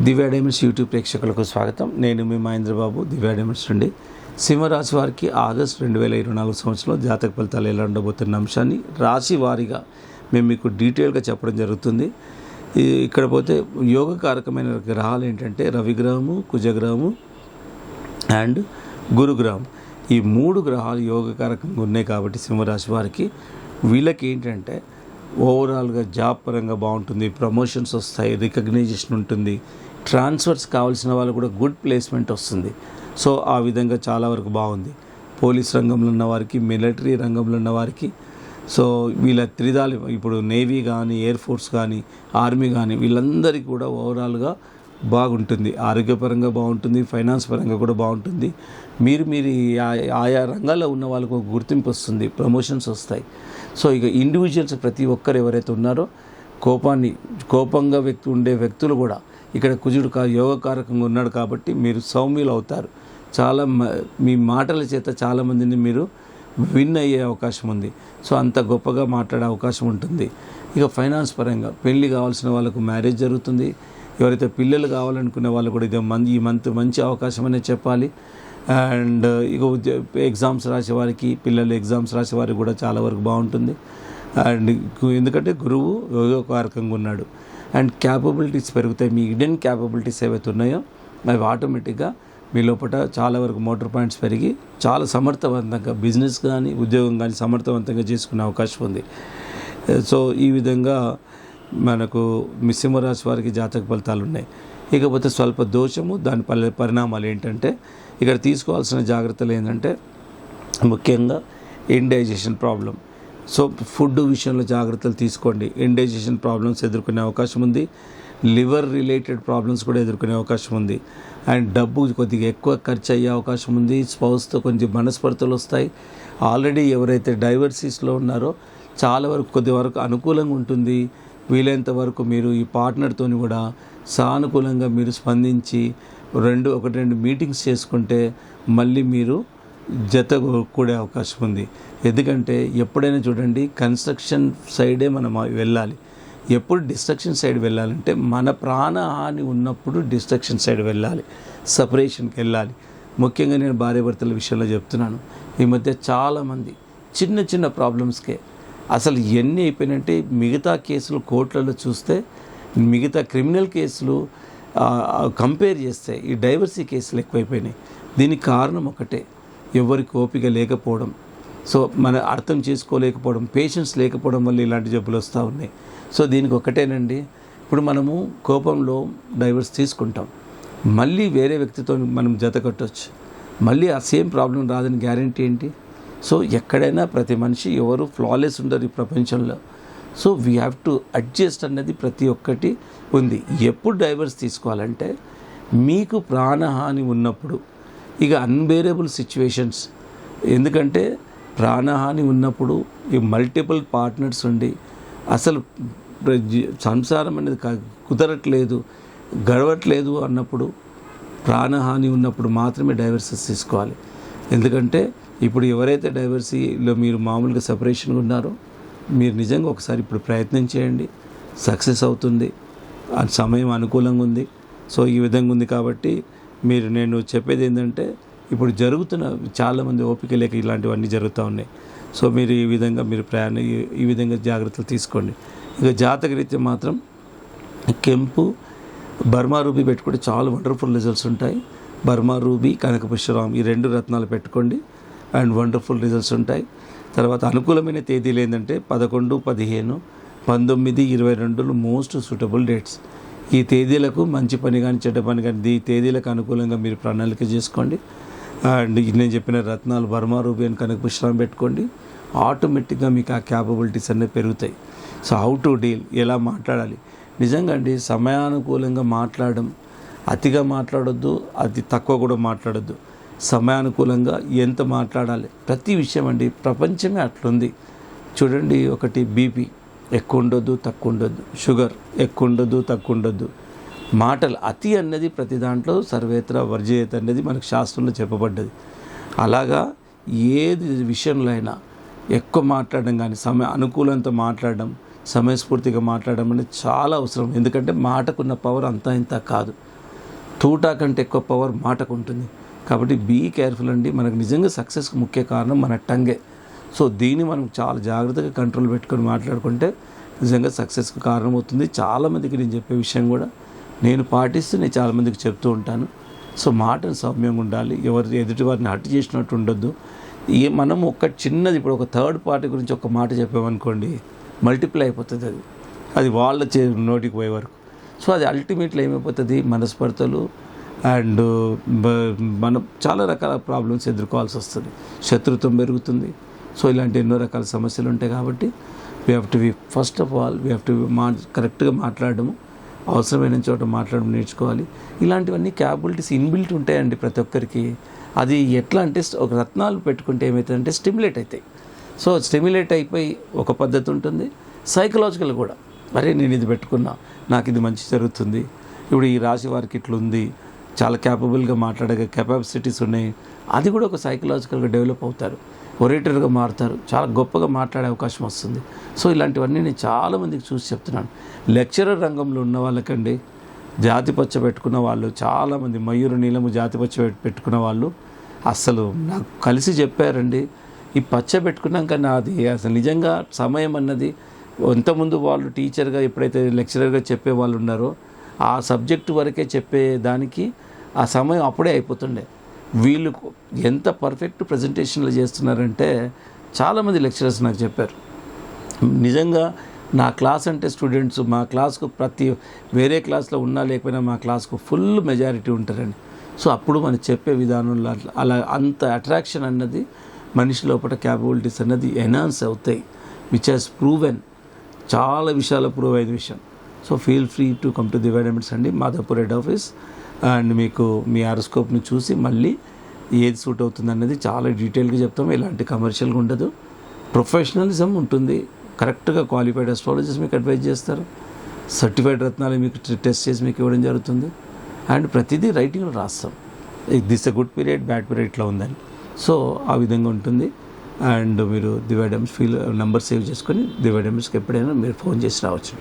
దివ్య diamonds YouTube ప్రేక్షకులకు స్వాగతం. నేను మీ మహేంద్రబాబు, దివ్య డైమండ్స్ నుండి. సింహరాశి వారికి ఆగస్టు 2024 సంవత్సరంలో జాతక ఫలితాలు ఎలా ఉండబోతున్న అంశాన్ని రాశి వారీగా మేము మీకు డీటెయిల్గా చెప్పడం జరుగుతుంది. ఇక్కడ పోతే యోగకారకమైన గ్రహాలు ఏంటంటే రవిగ్రహము, కుజగ్రహము అండ్ గురుగ్రహం. ఈ 3 గ్రహాలు యోగకారకంగా ఉన్నాయి కాబట్టి సింహరాశి వారికి వీళ్ళకి ఏంటంటే ఓవరాల్గా జాబ్ పరంగా బాగుంటుంది, ప్రమోషన్స్ వస్తాయి, రికగ్నైజేషన్ ఉంటుంది, ట్రాన్స్ఫర్స్ కావాల్సిన వాళ్ళు కూడా గుడ్ ప్లేస్మెంట్ వస్తుంది. సో ఆ విధంగా చాలా వరకు బాగుంది. పోలీస్ రంగంలో ఉన్న వారికి, మిలిటరీ రంగంలో ఉన్న వారికి, సో వీళ్ళ త్రిదాలు ఇప్పుడు నేవీ కానీ, ఎయిర్ ఫోర్స్ కానీ, ఆర్మీ కానీ వీళ్ళందరికీ కూడా ఓవరాల్గా బాగుంటుంది. ఆరోగ్యపరంగా బాగుంటుంది, ఫైనాన్స్ పరంగా కూడా బాగుంటుంది. మీరు ఆయా రంగాల్లో ఉన్న వాళ్ళకు గుర్తింపు వస్తుంది, ప్రమోషన్స్ వస్తాయి. సో ఇక ఇండివిజువల్స్ ప్రతి ఒక్కరు ఎవరైతే ఉన్నారో కోపంగా ఉండే వ్యక్తులు కూడా ఇక్కడ కుజుడు యోగకారకంగా ఉన్నాడు కాబట్టి మీరు సౌమ్యులు అవుతారు. చాలా మీ మాటల చేత చాలామందిని మీరు విన్ అయ్యే అవకాశం ఉంది. సో అంత గొప్పగా మాట్లాడే అవకాశం ఉంటుంది. ఇక ఫైనాన్స్ పరంగా పెళ్ళి కావాల్సిన వాళ్ళకు మ్యారేజ్ జరుగుతుంది. ఎవరైతే పిల్లలు కావాలనుకునే వాళ్ళు కూడా ఈ మంత్ మంచి అవకాశం అనే చెప్పాలి. అండ్ ఇక ఎగ్జామ్స్ రాసే వారికి, పిల్లలు ఎగ్జామ్స్ రాసే వారికి కూడా చాలా వరకు బాగుంటుంది. అండ్ ఎందుకంటే గురువు యోగకారకంగా ఉన్నాడు. అండ్ క్యాపబిలిటీస్ పెరుగుతాయి. మీ హిడెన్ క్యాపబిలిటీస్ ఏవైతే ఉన్నాయో అవి ఆటోమేటిక్గా మీ లోపల చాలా వరకు మోటార్ పాయింట్స్ పెరిగి చాలా సమర్థవంతంగా బిజినెస్ కానీ ఉద్యోగం కానీ సమర్థవంతంగా చేసుకునే అవకాశం ఉంది. సో ఈ విధంగా మనకు సింహరాశి వారికి జాతక ఫలితాలు ఉన్నాయి. ఇకపోతే స్వల్ప దోషము, దాని పరిణామాలు ఏంటంటే ఇక్కడ తీసుకోవాల్సిన జాగ్రత్తలు ఏంటంటే ముఖ్యంగా ఇండైజెషన్ ప్రాబ్లం. సో ఫుడ్ విషయంలో జాగ్రత్తలు తీసుకోండి. ఇండైజెషన్ ప్రాబ్లమ్స్ ఎదుర్కొనే అవకాశం ఉంది. లివర్ రిలేటెడ్ ప్రాబ్లమ్స్ కూడా ఎదుర్కొనే అవకాశం ఉంది. అండ్ డబ్బు కొద్దిగా ఎక్కువ ఖర్చు అయ్యే అవకాశం ఉంది. స్పౌస్తో కొంచెం మనస్పర్ధలు వస్తాయి. ఆల్రెడీ ఎవరైతే డైవర్సిస్లో ఉన్నారో చాలా వరకు కొద్ది వరకు అనుకూలంగా ఉంటుంది. వీలైనంత వరకు మీరు ఈ పార్ట్నర్తోని కూడా సానుకూలంగా మీరు స్పందించి ఒకటి రెండు మీటింగ్స్ చేసుకుంటే మళ్ళీ మీరు జత కూడే అవకాశం ఉంది. ఎందుకంటే ఎప్పుడైనా చూడండి, కన్స్ట్రక్షన్ సైడే మనం వెళ్ళాలి. ఎప్పుడు డిస్ట్రక్షన్ సైడ్ వెళ్ళాలంటే మన ప్రాణహాని ఉన్నప్పుడు డిస్ట్రక్షన్ సైడ్ వెళ్ళాలి, సపరేషన్కి వెళ్ళాలి. ముఖ్యంగా నేను భార్యాభర్తల విషయంలో చెప్తున్నాను. ఈ మధ్య చాలామంది చిన్న చిన్న ప్రాబ్లమ్స్కే అసలు ఎన్ని అయిపోయినంటే మిగతా కేసులు కోర్టులలో చూస్తే మిగతా క్రిమినల్ కేసులు కంపేర్ చేస్తే ఈ డైవర్సీ కేసులు ఎక్కువైపోయినాయి. దీనికి కారణం ఒకటే, ఎవరికి ఓపిక లేకపోవడం, సో మన అర్థం చేసుకోలేకపోవడం, పేషెన్స్ లేకపోవడం వల్ల ఇలాంటి జబ్బులు వస్తూ ఉన్నాయి. సో దీనికి ఒకటేనండి, ఇప్పుడు మనము కోపంలో డైవర్స్ తీసుకుంటాం, మళ్ళీ వేరే వ్యక్తితో మనం జత కట్టవచ్చు, మళ్ళీ ఆ సేమ్ ప్రాబ్లం రాదని గ్యారంటీ ఏంటి? సో ఎక్కడైనా ప్రతి మనిషి ఎవరు ఫ్లాలెస్ ఉండరు ఈ ప్రపంచంలో. So we have to adjust అన్నది ప్రతి ఒక్కటి ఉంది. ఎప్పుడు డైవర్స్ తీసుకోవాలంటే మీకు ప్రాణహాని ఉన్నప్పుడు, ఇక అన్బేరబుల్ సిచ్యువేషన్స్. ఎందుకంటే ప్రాణహాని ఉన్నప్పుడు ఈ మల్టిపుల్ పార్ట్నర్స్ ఉండి అసలు సంసారం అనేది కుదరట్లేదు, గడవట్లేదు అన్నప్పుడు, ప్రాణహాని ఉన్నప్పుడు మాత్రమే డైవర్సెస్ తీసుకోవాలి. ఎందుకంటే ఇప్పుడు ఎవరైతే డైవర్సీలో మీరు మామూలుగా సపరేషన్గా ఉన్నారో మీరు నిజంగా ఒకసారి ఇప్పుడు ప్రయత్నం చేయండి, సక్సెస్ అవుతుంది. ఆ సమయం అనుకూలంగా ఉంది. సో ఈ విధంగా ఉంది కాబట్టి నేను చెప్పేది ఏంటంటే ఇప్పుడు జరుగుతున్న చాలామంది ఓపిక లేక ఇలాంటివన్నీ జరుగుతూ ఉన్నాయి. సో మీరు ఈ విధంగా ఈ విధంగా జాగ్రత్తలు తీసుకోండి. ఇక జాతకరీత్యా మాత్రం కెంపు, బర్మా రూబీ పెట్టుకుంటే చాలా వండర్ఫుల్ రిజల్ట్స్ ఉంటాయి. బర్మా రూబీ, కనకపుష్పరామం ఈ 2 రత్నాలు పెట్టుకోండి అండ్ వండర్ఫుల్ రిజల్ట్స్ ఉంటాయి. తర్వాత అనుకూలమైన తేదీలు ఏంటంటే 11, 15, 19, 22 మోస్ట్ సూటబుల్ డేట్స్. ఈ తేదీలకు మంచి పని కానీ చెడ్డ పని కానీ ఈ తేదీలకు అనుకూలంగా మీరు ప్రణాళిక చేసుకోండి. అండ్ నేను చెప్పిన రత్నాలు బర్మా రూబీ అని కనకపుష్పరామం పెట్టుకోండి. ఆటోమేటిక్గా మీకు ఆ క్యాపబిలిటీస్ అనేవి పెరుగుతాయి. సో హౌ టు డీల్, ఎలా మాట్లాడాలి, నిజంగా అండి సమయానుకూలంగా మాట్లాడడం, అతిగా మాట్లాడొద్దు, అతి తక్కువ కూడా మాట్లాడొద్దు. సమయానుకూలంగా ఎంత మాట్లాడాలి ప్రతి విషయం అండి. ప్రపంచమే అట్లుంది చూడండి. ఒకటి బీపీ ఎక్కువ ఉండొద్దు, తక్కువ ఉండొద్దు, షుగర్ ఎక్కువ ఉండొద్దు, తక్కువ ఉండొద్దు. మాటలు అతి అన్నది ప్రతి దాంట్లో సర్వేత్ర వర్జయత అనేది మనకు శాస్త్రంలో చెప్పబడ్డది. అలాగా ఏది విషయంలో అయినా ఎక్కువ మాట్లాడడం కానీ అనుకూలంతో మాట్లాడడం, సమయస్ఫూర్తిగా మాట్లాడడం అనేది చాలా అవసరం. ఎందుకంటే మాటకున్న పవర్ అంతా ఇంత కాదు. తూటా కంటే ఎక్కువ పవర్ మాటకు ఉంటుంది. కాబట్టి బీ కేర్ఫుల్ అండి. మనకు నిజంగా సక్సెస్కి ముఖ్య కారణం మన టంగే. సో దీన్ని మనం చాలా జాగ్రత్తగా కంట్రోల్ పెట్టుకొని మాట్లాడుకుంటే నిజంగా సక్సెస్కి కారణమవుతుంది. చాలామందికి నేను చెప్పే విషయం కూడా నేను పాటిస్తూ నేను చాలామందికి చెప్తూ ఉంటాను. సో మాటను సౌమ్యంగా ఉండాలి, ఎవరు ఎదుటి వారిని హర్ట్ చేసినట్టు ఉండొద్దు. మనం ఒక చిన్నది ఇప్పుడు ఒక థర్డ్ పార్టీ గురించి ఒక మాట చెప్పామనుకోండి, మల్టిప్లై అయిపోతుంది అది వాళ్ళ నోటికి పోయే వరకు. సో అది అల్టిమేట్లీ ఏమైపోతుంది, మనస్పర్ధలు అండ్ మనం చాలా రకాల ప్రాబ్లమ్స్ ఎదుర్కోవాల్సి వస్తుంది, శత్రుత్వం పెరుగుతుంది. సో ఇలాంటి ఎన్నో రకాల సమస్యలు ఉంటాయి. కాబట్టి we have to be first of all we have to కరెక్ట్గా మాట్లాడము, అవసరమైన చోట మాట్లాడడం నేర్చుకోవాలి. ఇలాంటివన్నీ క్యాపబిలిటీస్ ఇన్బిల్ట్ ఉంటాయండి ప్రతి ఒక్కరికి. అది ఎట్లా అంటే ఒక రత్నాలు పెట్టుకుంటే ఏమవుతుందంటే స్టిమ్యులేట్ అవుతాయి. సో స్టిమ్యులేట్ అయిపోయి ఒక పద్ధతి ఉంటుంది, సైకలాజికల్ కూడా. అరే నేను ఇది పెట్టుకున్నా, నాకు ఇది మంచి జరుగుతుంది. ఇప్పుడు ఈ రాశి వారికి ఇట్లుంది, చాలా క్యాపబుల్గా మాట్లాడే కెపాసిటీస్ ఉన్నాయి, అది కూడా ఒక సైకలాజికల్గా డెవలప్ అవుతారు, ఒరేటర్గా మారుతారు, చాలా గొప్పగా మాట్లాడే అవకాశం వస్తుంది. సో ఇలాంటివన్నీ నేను చాలామందికి చూసి చెప్తున్నాను. లెక్చరర్ రంగంలో ఉన్న వాళ్ళకండి, జాతిపచ్చ పెట్టుకున్న వాళ్ళు చాలామంది, మయూరు నీలము జాతిపచ్చ పెట్టుకున్న వాళ్ళు అసలు నాకు కలిసి చెప్పారండి, ఈ పచ్చ పెట్టుకున్నాక నాది అసలు నిజంగా సమయం అన్నది, ఇంతకుముందు వాళ్ళు టీచర్గా ఎప్పుడైతే లెక్చరర్గా చెప్పే వాళ్ళు ఉన్నారో ఆ సబ్జెక్టు వరకే చెప్పే దానికి ఆ సమయం అప్పుడే అయిపోతుండే. వీళ్ళు ఎంత పర్ఫెక్ట్ ప్రజెంటేషన్లు చేస్తున్నారంటే చాలామంది లెక్చరర్స్ నాకు చెప్పారు, నిజంగా నా క్లాస్ అంటే స్టూడెంట్స్ మా క్లాస్కు వేరే క్లాస్లో ఉన్నా లేకపోయినా మా క్లాస్కు ఫుల్ మెజారిటీ ఉంటారండి. సో అప్పుడు మనం చెప్పే విధానంలో అలా అంత అట్రాక్షన్ అన్నది మనిషి లోపల క్యాపబిలిటీస్ అన్నది ఎన్హాన్స్ అవుతాయి, విచ్ హ్యాస్ ప్రూవెన్, చాలా విషయాలు ప్రూవ్ అయిన విషయం. So feel free to come to Divya diamonds అండి, మాదాపూర్ హెడ్ ఆఫీస్. అండ్ మీకు మీ హారోస్కోప్ని చూసి మళ్ళీ ఏది సూట్ అవుతుంది అన్నది చాలా డీటెయిల్గా చెప్తాము. ఎలాంటి కమర్షియల్గా ఉండదు, ప్రొఫెషనలిజం ఉంటుంది. కరెక్ట్గా క్వాలిఫైడ్ అస్ట్రాలజిస్ట్ మీకు అడ్వైజ్ చేస్తారు, సర్టిఫైడ్ రత్నాలు మీకు టెస్ట్ చేసి మీకు ఇవ్వడం జరుగుతుంది. అండ్ ప్రతిదీ రైటింగ్లో రాస్తాం, this a good period, bad period ఇట్లా ఉందని. సో ఆ విధంగా ఉంటుంది. అండ్ మీరు దివ్య డైమండ్స్ నెంబర్ సేవ్ చేసుకొని దివ్య డైమండ్స్కి ఎప్పుడైనా మీరు ఫోన్ చేసి రావచ్చు.